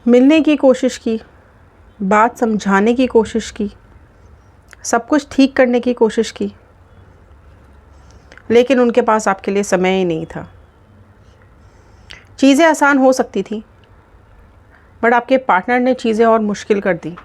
मिलने की कोशिश की, बात समझाने की कोशिश की, सब कुछ ठीक करने की कोशिश की, लेकिन उनके पास आपके लिए समय ही नहीं था। चीज़ें आसान हो सकती थी, बट आपके पार्टनर ने चीज़ें और मुश्किल कर दी।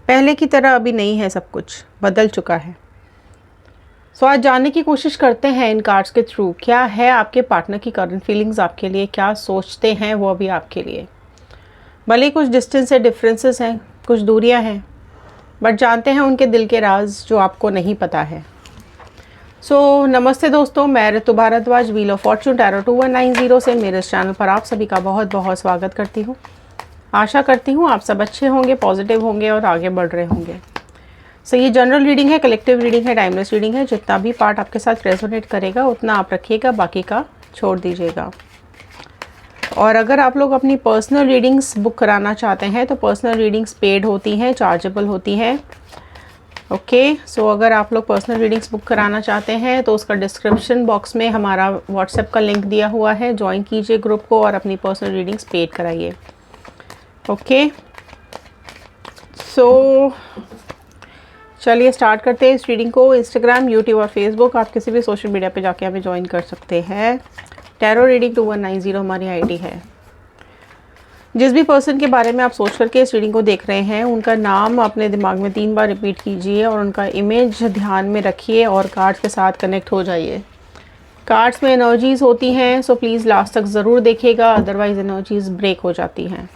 पहले की तरह अभी नहीं है, सब कुछ बदल चुका है। सो आज जानने की कोशिश करते हैं इन कार्ड्स के थ्रू क्या है आपके पार्टनर की करंट फीलिंग्स आपके लिए, क्या सोचते हैं वो अभी आपके लिए। भले कुछ डिस्टेंस है, डिफरेंसेस हैं, कुछ दूरियां हैं, बट जानते हैं उनके दिल के राज जो आपको नहीं पता है। सो नमस्ते दोस्तों, मैं Ritu Bhardwaj, wheel of fortune tarot 2190 से मेरे इस चैनल पर आप सभी का बहुत बहुत स्वागत करती हूँ। आशा करती हूँ आप सब अच्छे होंगे, पॉजिटिव होंगे और आगे बढ़ रहे होंगे। सो ये जनरल रीडिंग है, कलेक्टिव रीडिंग है, टाइमलेस रीडिंग है। जितना भी पार्ट आपके साथ रेजोनेट करेगा उतना आप रखिएगा, बाकी का छोड़ दीजिएगा। और अगर आप लोग अपनी पर्सनल रीडिंग्स बुक कराना चाहते हैं तो पर्सनल रीडिंग्स पेड होती हैं, चार्जेबल होती हैं। ओके, सो अगर आप लोग पर्सनल रीडिंग्स बुक कराना चाहते हैं तो उसका डिस्क्रिप्शन बॉक्स में हमारा व्हाट्सएप का लिंक दिया हुआ है, ज्वाइन कीजिए ग्रुप को और अपनी पर्सनल रीडिंग्स पेड कराइए। ओके, सो चलिए स्टार्ट करते हैं इस रीडिंग को। इंस्टाग्राम, यूट्यूब और फेसबुक, आप किसी भी सोशल मीडिया पे जाके हमें ज्वाइन कर सकते हैं। टैरो रीडिंग 2190 हमारी आईडी है। जिस भी पर्सन के बारे में आप सोच करके इस रीडिंग को देख रहे हैं उनका नाम अपने दिमाग में 3 बार रिपीट कीजिए और उनका इमेज ध्यान में रखिए और कार्ड्स के साथ कनेक्ट हो जाइए। कार्ड्स में एनर्जीज होती हैं, सो प्लीज़ लास्ट तक ज़रूर देखिएगा, अदरवाइज एनर्जीज ब्रेक हो जाती हैं।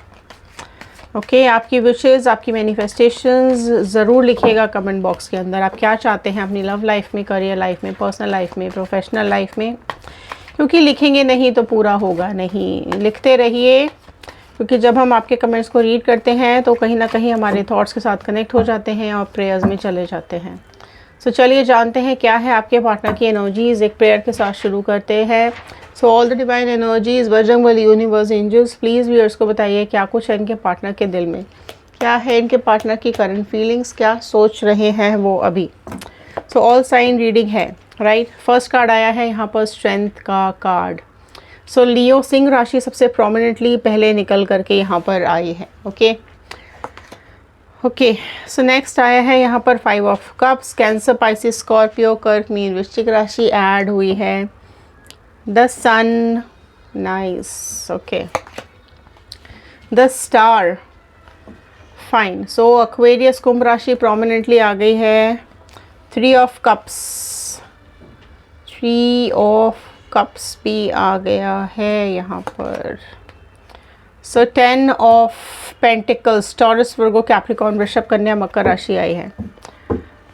ओके, आपकी विशेस, आपकी मैनिफेस्टेशंस ज़रूर लिखिएगा कमेंट बॉक्स के अंदर। आप क्या चाहते हैं अपनी लव लाइफ में, करियर लाइफ में, पर्सनल लाइफ में, प्रोफेशनल लाइफ में, क्योंकि लिखेंगे नहीं तो पूरा होगा नहीं। लिखते रहिए, क्योंकि जब हम आपके कमेंट्स को रीड करते हैं तो कहीं ना कहीं हमारे थॉट्स के साथ कनेक्ट हो जाते हैं और प्रेयर्स में चले जाते हैं। सो चलिए जानते हैं क्या है आपके पार्टनर की एनर्जीज। एक प्रेयर के साथ शुरू करते हैं। So all the divine energies, Bajrangbali, universe, angels, please viewers को बताइए क्या कुछ है इनके पार्टनर के दिल में, क्या है इनके पार्टनर की करंट फीलिंग्स, क्या सोच रहे हैं वो अभी। सो ऑल साइन रीडिंग है, राइट। फर्स्ट कार्ड आया है यहाँ पर स्ट्रेंथ का कार्ड। सो लियो, सिंह राशि सबसे प्रोमिनेंटली पहले निकल करके यहाँ पर आई है। ओके, सो नेक्स्ट आया है यहाँ पर 5 of cups. Cancer, Pisces, Scorpio, कर्क, मीन, वृश्चिक राशि ऐड हुई है। The sun, nice. Okay, the star, fine. So Aquarius, कुंभ राशि प्रोमिनेंटली आ गई है। 3 ऑफ कप्स, 3 ऑफ कप्स भी आ गया है यहाँ पर। सो 10 of pentacles, taurus, Virgo, Capricorn, वृषभ, कन्या, मकर राशि आई है।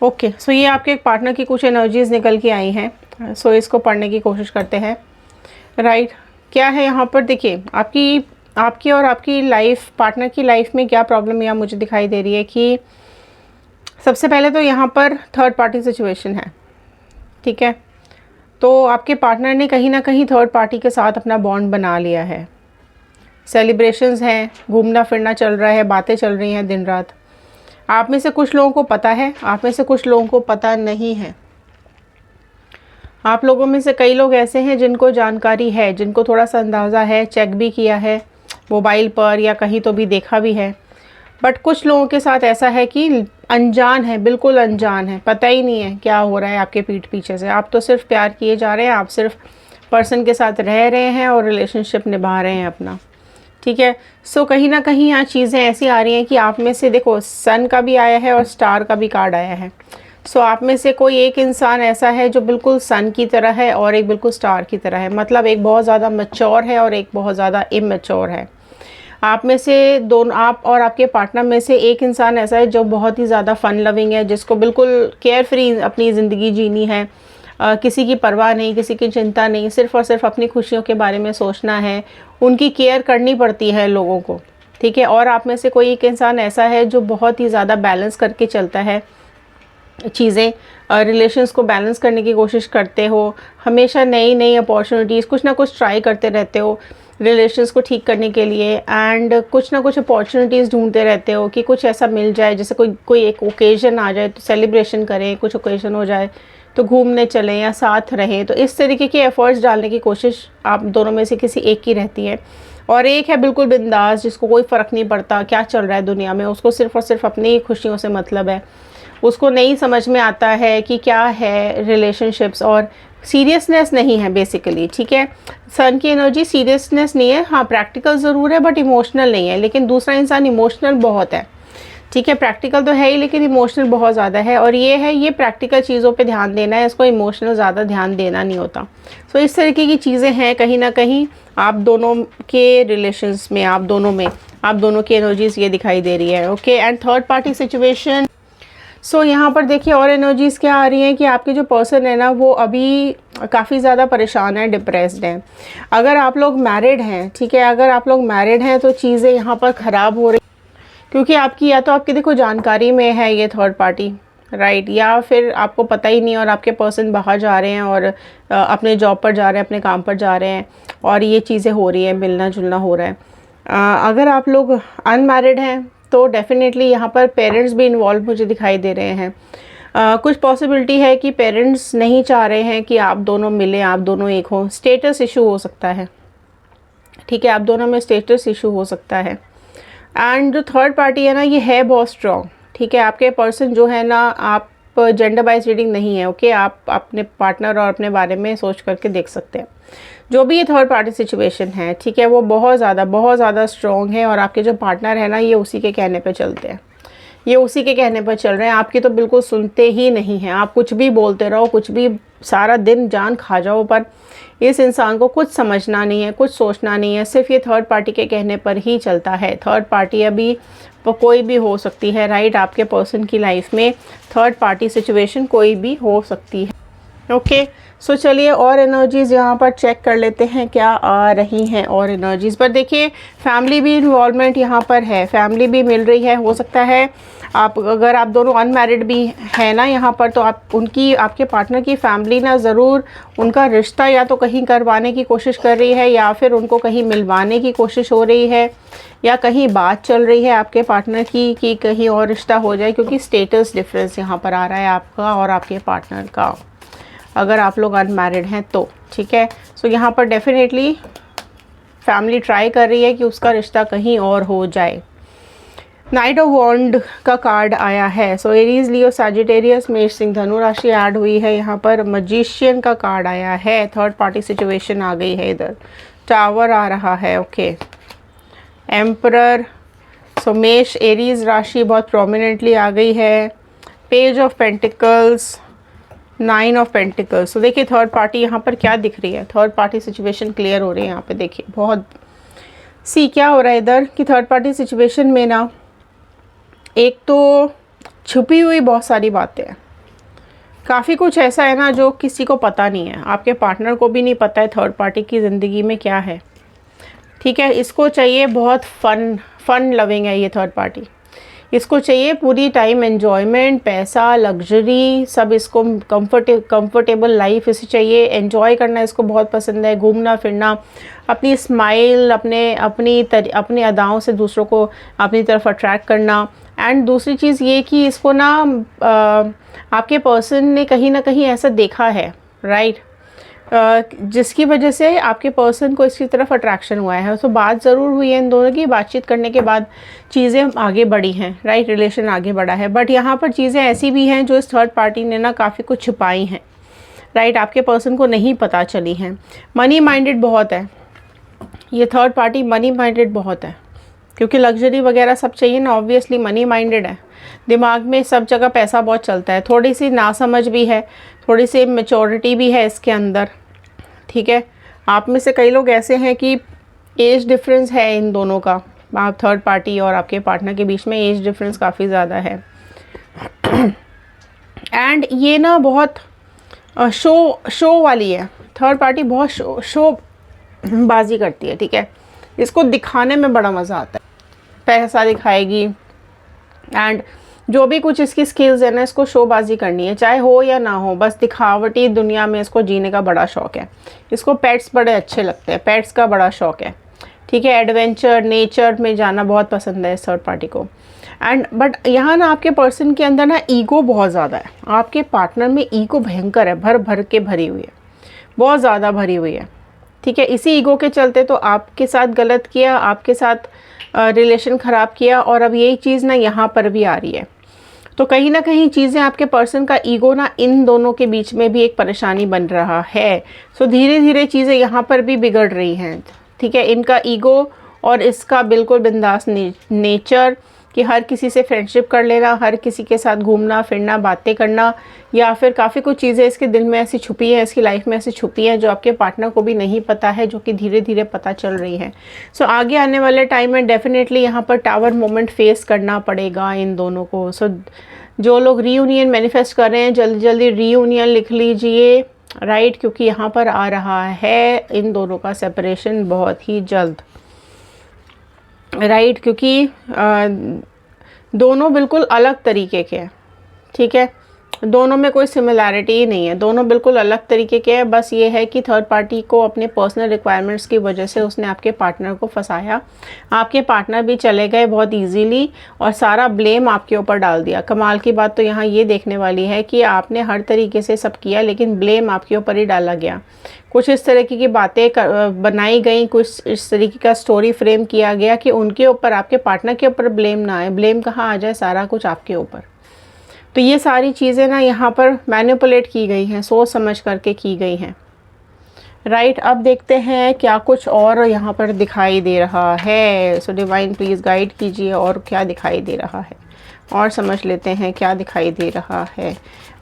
ओके, सो ये आपके एक पार्टनर की कुछ एनर्जीज निकल के आई हैं। सो इसको पढ़ने की कोशिश करते हैं, राइट। क्या है यहाँ पर, देखिए आपकी और आपकी लाइफ पार्टनर की लाइफ में क्या प्रॉब्लम यहाँ मुझे दिखाई दे रही है कि सबसे पहले तो यहाँ पर थर्ड पार्टी सिचुएशन है, ठीक है। तो आपके पार्टनर ने कहीं ना कहीं थर्ड पार्टी के साथ अपना बॉन्ड बना लिया है। सेलिब्रेशंस हैं, घूमना फिरना चल रहा है, बातें चल रही हैं दिन रात। आप में से कुछ लोगों को पता है, आप में से कुछ लोगों को पता नहीं है। आप लोगों में से कई लोग ऐसे हैं जिनको जानकारी है, जिनको थोड़ा सा अंदाज़ा है, चेक भी किया है मोबाइल पर या कहीं तो भी देखा भी है। बट कुछ लोगों के साथ ऐसा है कि अनजान है, बिल्कुल अनजान है, पता ही नहीं है क्या हो रहा है आपके पीठ पीछे से। आप तो सिर्फ प्यार किए जा रहे हैं, आप सिर्फ पर्सन के साथ रह रहे हैं और रिलेशनशिप निभा रहे हैं अपना, ठीक है। सो कहीं ना कहीं यहाँ चीज़ें ऐसी आ रही हैं कि आप में से, देखो सन का भी आया है और स्टार का भी कार्ड आया है। सो आप में से कोई एक इंसान ऐसा है जो बिल्कुल सन की तरह है और एक बिल्कुल स्टार की तरह है। मतलब एक बहुत ज़्यादा मैच्योर है और एक बहुत ज़्यादा इमैच्योर है। आप में से दोनों, आप और आपके पार्टनर में से एक इंसान ऐसा है जो बहुत ही ज़्यादा फ़न लविंग है, जिसको बिल्कुल केयर फ्री अपनी ज़िंदगी जीनी है। किसी की परवाह नहीं, किसी की चिंता नहीं, सिर्फ़ और सिर्फ अपनी खुशियों के बारे में सोचना है। उनकी केयर करनी पड़ती है लोगों को, ठीक है। और आप में से कोई एक इंसान ऐसा है जो बहुत ही ज़्यादा बैलेंस करके चलता है चीज़ें, रिलेशंस को बैलेंस करने की कोशिश करते हो, हमेशा नई नई अपॉर्चुनिटीज़, कुछ ना कुछ ट्राई करते रहते हो रिलेशंस को ठीक करने के लिए। एंड कुछ ना कुछ अपॉर्चुनिटीज़ ढूंढते रहते हो कि कुछ ऐसा मिल जाए, जैसे कोई एक ओकेज़न आ जाए तो सेलिब्रेशन करें, कुछ ओकेज़न हो जाए तो घूमने चलें या साथ रहें। तो इस तरीके के एफ़र्ट्स डालने की कोशिश आप दोनों में से किसी एक की रहती है। और एक है बिल्कुल बिंदास, जिसको कोई फ़र्क नहीं पड़ता क्या चल रहा है दुनिया में, उसको सिर्फ़ और सिर्फ अपनी खुशियों से मतलब है। उसको नहीं समझ में आता है कि क्या है रिलेशनशिप्स, और सीरियसनेस नहीं है बेसिकली, ठीक है। सन की एनर्जी सीरियसनेस नहीं है, हाँ प्रैक्टिकल ज़रूर है बट इमोशनल नहीं है। लेकिन दूसरा इंसान इमोशनल बहुत है, ठीक है, प्रैक्टिकल तो है ही लेकिन इमोशनल बहुत ज़्यादा है। और ये है, ये प्रैक्टिकल चीज़ों पे ध्यान देना है, इसको इमोशनल ज़्यादा ध्यान देना नहीं होता। सो इस तरीके की चीज़ें हैं कहीं ना कहीं आप दोनों के रिलेशंस में, आप दोनों की एनर्जीज़ ये दिखाई दे रही है। Okay, and third party situation. So यहाँ पर देखिए और एनर्जीज़ क्या आ रही हैं कि आपके जो पर्सन है ना वो अभी काफ़ी ज़्यादा परेशान है, डिप्रेस्ड हैं। अगर आप लोग मैरिड हैं, ठीक है, अगर आप लोग मैरिड हैं तो चीज़ें यहाँ पर ख़राब हो रही, क्योंकि आपकी या तो आपकी देखो जानकारी में है ये थर्ड पार्टी, राइट, या फिर आपको पता ही नहीं और आपके पर्सन बाहर जा रहे हैं और अपने जॉब पर जा रहे हैं, अपने काम पर जा रहे हैं और ये चीज़ें हो रही हैं, मिलना जुलना हो रहा है। अगर आप लोग अनमैरिड हैं तो डेफिनेटली यहाँ पर पेरेंट्स भी इन्वॉल्व मुझे दिखाई दे रहे हैं। कुछ पॉसिबिलिटी है कि पेरेंट्स नहीं चाह रहे हैं कि आप दोनों मिलें, आप दोनों एक हों। स्टेटस इशू हो सकता है, ठीक है, आप दोनों में स्टेटस इशू हो सकता है। एंड जो थर्ड पार्टी है ना ये है बहुत स्ट्रॉन्ग, ठीक है। आपके पर्सन जो है ना, आप जेंडर बाइज रीडिंग नहीं है, ओके, आप अपने पार्टनर और अपने बारे में सोच करके देख सकते हैं। जो भी ये थर्ड पार्टी सिचुएशन है, ठीक है, वो बहुत ज़्यादा स्ट्रॉन्ग है और आपके जो पार्टनर है ना ये उसी के कहने पे चलते हैं, ये उसी के कहने पर चल रहे हैं, आपकी तो बिल्कुल सुनते ही नहीं हैं। आप कुछ भी बोलते रहो, कुछ भी सारा दिन जान खा जाओ, पर इस इंसान को कुछ समझना नहीं है, कुछ सोचना नहीं है, सिर्फ ये थर्ड पार्टी के कहने पर ही चलता है। थर्ड पार्टी अभी कोई भी हो सकती है, राइट, आपके पर्सन की लाइफ में थर्ड पार्टी सिचुएशन कोई भी हो सकती है। ओके, सो चलिए और एनर्जीज़ यहाँ पर चेक कर लेते हैं क्या आ रही हैं और एनर्जीज़ पर। देखिए फैमिली भी इन्वॉल्वमेंट यहाँ पर है, फैमिली भी मिल रही है। हो सकता है आप, अगर आप दोनों अनमैरिड भी हैं ना यहाँ पर, तो आपके पार्टनर की फैमिली ना ज़रूर उनका रिश्ता या तो कहीं करवाने की कोशिश कर रही है या फिर उनको कहीं मिलवाने की कोशिश हो रही है, या कहीं बात चल रही है आपके पार्टनर की कि कहीं और रिश्ता हो जाए, क्योंकि स्टेटस डिफरेंस यहाँ पर आ रहा है आपका और आपके पार्टनर का, अगर आप लोग अनमैरिड हैं तो, ठीक है। सो यहाँ पर डेफिनेटली फैमिली ट्राई कर रही है कि उसका रिश्ता कहीं और हो जाए। नाइट ऑफ वॉन्ड का कार्ड आया है। सो एरीज, लियो, सैजिटेरियस, मेष, सिंह, धनु राशि ऐड हुई है यहाँ पर। मजिशियन का कार्ड आया है, थर्ड पार्टी सिचुएशन आ गई है इधर। टावर आ रहा है, ओके। एम्परर, सो मेष एरीज राशि बहुत प्रोमिनेंटली आ गई है। Page of pentacles, 9 of pentacles. तो देखिए थर्ड पार्टी यहाँ पर क्या दिख रही है, थर्ड पार्टी सिचुएशन क्लियर हो रही है यहाँ पे। देखिए बहुत क्या हो रहा है इधर कि थर्ड पार्टी सिचुएशन में ना एक तो छुपी हुई बहुत सारी बातें हैं, काफ़ी कुछ ऐसा है ना जो किसी को पता नहीं है, आपके पार्टनर को भी नहीं पता है थर्ड पार्टी की ज़िंदगी में क्या है, ठीक है। इसको चाहिए बहुत फन लविंग है ये थर्ड पार्टी, इसको चाहिए पूरी टाइम एन्जॉयमेंट, पैसा, लग्जरी, सब इसको कंफर्टेबल लाइफ इसे चाहिए, एन्जॉय करना इसको बहुत पसंद है, घूमना फिरना, अपनी स्माइल, अपनी अदाओं से दूसरों को अपनी तरफ अट्रैक्ट करना। एंड दूसरी चीज़ ये कि इसको ना आपके पर्सन ने कहीं ना कहीं ऐसा देखा है, राइट, जिसकी वजह से आपके पर्सन को इसकी तरफ अट्रैक्शन हुआ है। तो बात ज़रूर हुई है इन दोनों की, बातचीत करने के बाद चीज़ें आगे बढ़ी हैं, राइट, रिलेशन आगे बढ़ा है। बट यहाँ पर चीज़ें ऐसी भी हैं जो इस थर्ड पार्टी ने ना काफ़ी कुछ छुपाई हैं, राइट, आपके पर्सन को नहीं पता चली हैं। मनी माइंडेड बहुत है ये थर्ड पार्टी, मनी माइंडेड बहुत है, क्योंकि लग्जरी वगैरह सब चाहिए ना, ऑब्वियसली मनी माइंडेड है, दिमाग में सब जगह पैसा बहुत चलता है। थोड़ी सी नासमझ भी है, थोड़ी सी मैच्योरिटी भी है इसके अंदर, ठीक है। आप में से कई लोग ऐसे हैं कि एज डिफरेंस है इन दोनों का, आप थर्ड पार्टी और आपके पार्टनर के बीच में एज डिफरेंस काफ़ी ज़्यादा है। एंड ये ना बहुत शो वाली है थर्ड पार्टी, बहुत शो बाजी करती है, ठीक है। इसको दिखाने में बड़ा मज़ा आता है, पैसा दिखाएगी एंड जो भी कुछ इसकी स्किल्स है ना, इसको शोबाजी करनी है, चाहे हो या ना हो, बस दिखावटी दुनिया में इसको जीने का बड़ा शौक़ है। इसको पेट्स बड़े अच्छे लगते हैं, पेट्स का बड़ा शौक़ है, ठीक है। एडवेंचर, नेचर में जाना बहुत पसंद है इस थर्ड पार्टी को। एंड बट यहाँ ना आपके पर्सन के अंदर ना ईगो बहुत ज़्यादा है, आपके पार्टनर में ईगो भयंकर है, भर भर के भरी हुई है, बहुत ज़्यादा भरी हुई है, ठीक है। इसी ईगो के चलते तो आपके साथ गलत किया, आपके साथ रिलेशन ख़राब किया, और अब यही चीज़ ना यहाँ पर भी आ रही है। तो कहीं ना कहीं चीज़ें, आपके पर्सन का ईगो ना इन दोनों के बीच में भी एक परेशानी बन रहा है। सो धीरे धीरे चीज़ें यहाँ पर भी बिगड़ रही हैं। ठीक है, इनका ईगो और इसका बिल्कुल बिंदास नेचर कि हर किसी से फ्रेंडशिप कर लेना, हर किसी के साथ घूमना फिरना, बातें करना, या फिर काफ़ी कुछ चीज़ें इसके दिल में ऐसी छुपी हैं, इसकी लाइफ में ऐसी छुपी हैं जो आपके पार्टनर को भी नहीं पता है, जो कि धीरे धीरे पता चल रही है। सो आगे आने वाले टाइम में डेफिनेटली यहाँ पर टावर मोमेंट फेस करना पड़ेगा इन दोनों को। सो जो लोग रीयूनियन मैनिफेस्ट कर रहे हैं, जल्दी जल्दी रीयूनियन लिख लीजिए, राइट, क्योंकि यहाँ पर आ रहा है इन दोनों का सेपरेशन बहुत ही जल्द, राइट, क्योंकि दोनों बिल्कुल अलग तरीके के हैं। ठीक है, दोनों में कोई सिमिलैरिटी ही नहीं है, दोनों बिल्कुल अलग तरीके के हैं। बस ये है कि थर्ड पार्टी को अपने पर्सनल रिक्वायरमेंट्स की वजह से उसने आपके पार्टनर को फंसाया, आपके पार्टनर भी चले गए बहुत इजीली और सारा ब्लेम आपके ऊपर डाल दिया। कमाल की बात तो यहाँ ये देखने वाली है कि आपने हर तरीके से सब किया, लेकिन ब्लेम आपके ऊपर ही डाला गया। कुछ इस तरीके की बातें बनाई गई, कुछ इस तरीके का स्टोरी फ्रेम किया गया कि उनके ऊपर, आपके पार्टनर के ऊपर ब्लेम ना आए, ब्लेम कहाँ आ जाए, सारा कुछ आपके ऊपर। तो ये सारी चीज़ें ना यहाँ पर मैनिपुलेट की गई हैं, सोच समझ करके की गई हैं, राइट। अब देखते हैं क्या कुछ और यहाँ पर दिखाई दे रहा है। सो डिवाइन प्लीज़ गाइड कीजिए और क्या दिखाई दे रहा है, और समझ लेते हैं क्या दिखाई दे रहा है।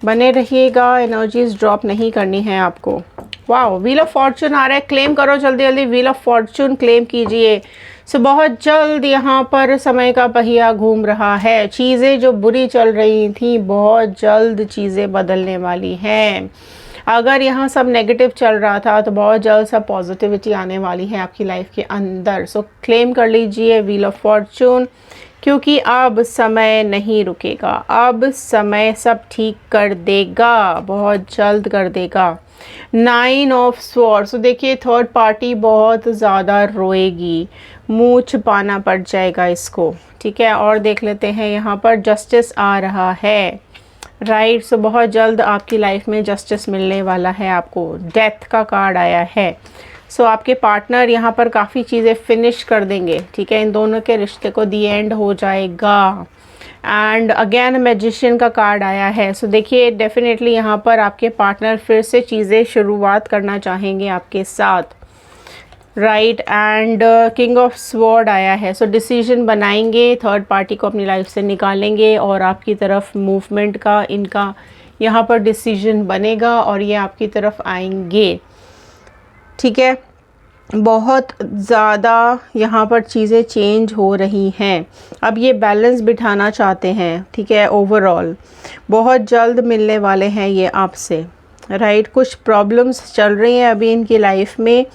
बने रहिएगा, एनर्जीज ड्रॉप नहीं करनी है आपको। वाओ, व्हील ऑफ फॉर्चून आ रहा है, क्लेम करो जल्दी जल्दी, व्हील ऑफ फॉर्चून क्लेम कीजिए। सो बहुत जल्द यहाँ पर समय का पहिया घूम रहा है। चीज़ें जो बुरी चल रही थी, बहुत जल्द चीज़ें बदलने वाली हैं। अगर यहाँ सब नेगेटिव चल रहा था तो बहुत जल्द सब पॉजिटिविटी आने वाली है आपकी लाइफ के अंदर। सो क्लेम कर लीजिए व्हील ऑफ फॉर्चून, क्योंकि अब समय नहीं रुकेगा, अब समय सब ठीक कर देगा, बहुत जल्द कर देगा। 9 ऑफ स्वॉर्ड्स, तो देखिए थर्ड पार्टी बहुत ज़्यादा रोएगी, मुँह छुपाना पड़ जाएगा इसको। ठीक है, और देख लेते हैं यहाँ पर जस्टिस आ रहा है, राइट। सो बहुत जल्द आपकी लाइफ में जस्टिस मिलने वाला है आपको। डेथ का कार्ड आया है। सो आपके पार्टनर यहाँ पर काफ़ी चीज़ें फिनिश कर देंगे। ठीक है, इन दोनों के रिश्ते को दी एंड हो जाएगा। एंड अगेन मैजिशियन का कार्ड आया है। सो देखिए डेफिनेटली यहाँ पर आपके पार्टनर फिर से चीज़ें शुरुआत करना चाहेंगे आपके साथ, right. And king of sword आया है। सो डिसीजन बनाएंगे, थर्ड पार्टी को अपनी लाइफ से निकालेंगे और आपकी तरफ मूवमेंट का इनका यहाँ पर डिसीजन बनेगा और ये आपकी तरफ आएंगे। ठीक है, बहुत ज़्यादा यहाँ पर चीज़ें चेंज हो रही हैं। अब ये बैलेंस बिठाना चाहते हैं। ठीक है, ओवरऑल बहुत जल्द मिलने वाले हैं ये आपसे, राइट। कुछ प्रॉब्लम्स चल रही हैं अभी इनकी लाइफ में,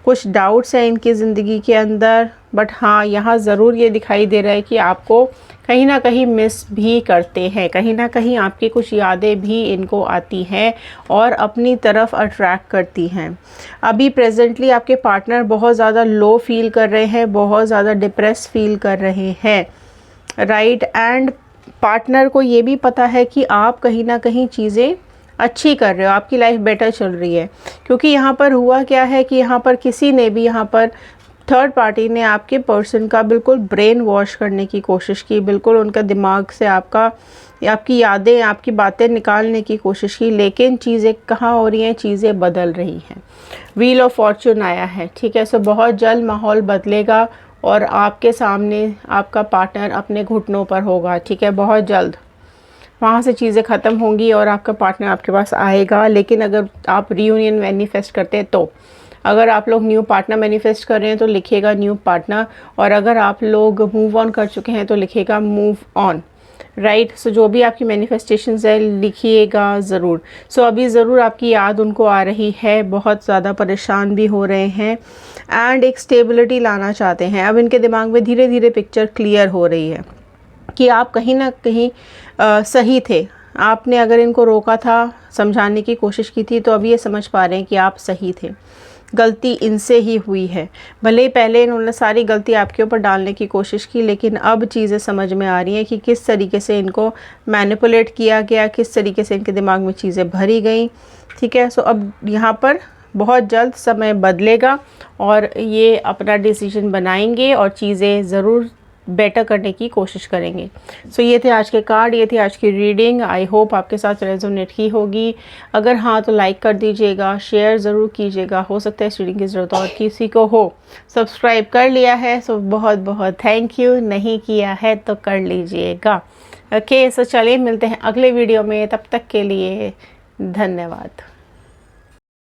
कुछ डाउट्स हैं इनकी ज़िंदगी के अंदर, बट हाँ यहाँ ज़रूर ये दिखाई दे रहा है कि आपको कहीं ना कहीं मिस भी करते हैं, कहीं ना कहीं आपकी कुछ यादें भी इनको आती हैं और अपनी तरफ अट्रैक्ट करती हैं। अभी प्रेजेंटली आपके पार्टनर बहुत ज़्यादा लो फील कर रहे हैं, बहुत ज़्यादा डिप्रेस फील कर रहे हैं, राइट। एंड पार्टनर को ये भी पता है कि आप कहीं ना कहीं चीज़ें अच्छी कर रहे हो, आपकी लाइफ बेटर चल रही है। क्योंकि यहाँ पर हुआ क्या है कि यहाँ पर किसी ने भी, यहाँ पर थर्ड पार्टी ने आपके पर्सन का बिल्कुल ब्रेन वॉश करने की कोशिश की, बिल्कुल उनका दिमाग से आपकी यादें, आपकी बातें निकालने की कोशिश की, लेकिन चीज़ें कहाँ हो रही हैं, चीज़ें बदल रही हैं। व्हील ऑफ फॉर्चून आया है। ठीक है, सो बहुत जल्द माहौल बदलेगा और आपके सामने आपका पार्टनर अपने घुटनों पर होगा। ठीक है, बहुत जल्द वहाँ से चीज़ें ख़त्म होंगी और आपका पार्टनर आपके पास आएगा। लेकिन अगर आप रीयूनियन मैनिफेस्ट करते हैं तो, अगर आप लोग न्यू पार्टनर मैनिफेस्ट कर रहे हैं तो लिखिएगा न्यू पार्टनर, और अगर आप लोग मूव ऑन कर चुके हैं तो लिखिएगा मूव ऑन, राइट। सो जो भी आपकी मैनिफेस्टेशंस है लिखिएगा ज़रूर। सो अभी ज़रूर आपकी याद उनको आ रही है, बहुत ज़्यादा परेशान भी हो रहे हैं एंड एक स्टेबिलिटी लाना चाहते हैं। अब इनके दिमाग में धीरे धीरे पिक्चर क्लियर हो रही है कि आप कहीं ना कहीं सही थे। आपने अगर इनको रोका था, समझाने की कोशिश की थी, तो अब ये समझ पा रहे हैं कि आप सही थे, गलती इनसे ही हुई है। भले ही पहले इन्होंने सारी गलती आपके ऊपर डालने की कोशिश की, लेकिन अब चीज़ें समझ में आ रही हैं कि किस तरीके से इनको मैनिपुलेट किया गया, किस तरीके से इनके दिमाग में चीज़ें भरी गई। ठीक है, सो अब यहाँ पर बहुत जल्द समय बदलेगा और ये अपना डिसीजन बनाएंगे और चीज़ें ज़रूर बेटर करने की कोशिश करेंगे। सो ये थे आज के कार्ड, ये थी आज की रीडिंग। आई होप आपके साथ रेजोनेट की होगी। अगर हाँ तो लाइक कर दीजिएगा, शेयर ज़रूर कीजिएगा। हो सकता है इस रीडिंग की ज़रूरत और किसी को हो। सब्सक्राइब कर लिया है सो बहुत बहुत थैंक यू, नहीं किया है तो कर लीजिएगा। ओके, सो चलिए मिलते हैं अगले वीडियो में, तब तक के लिए धन्यवाद।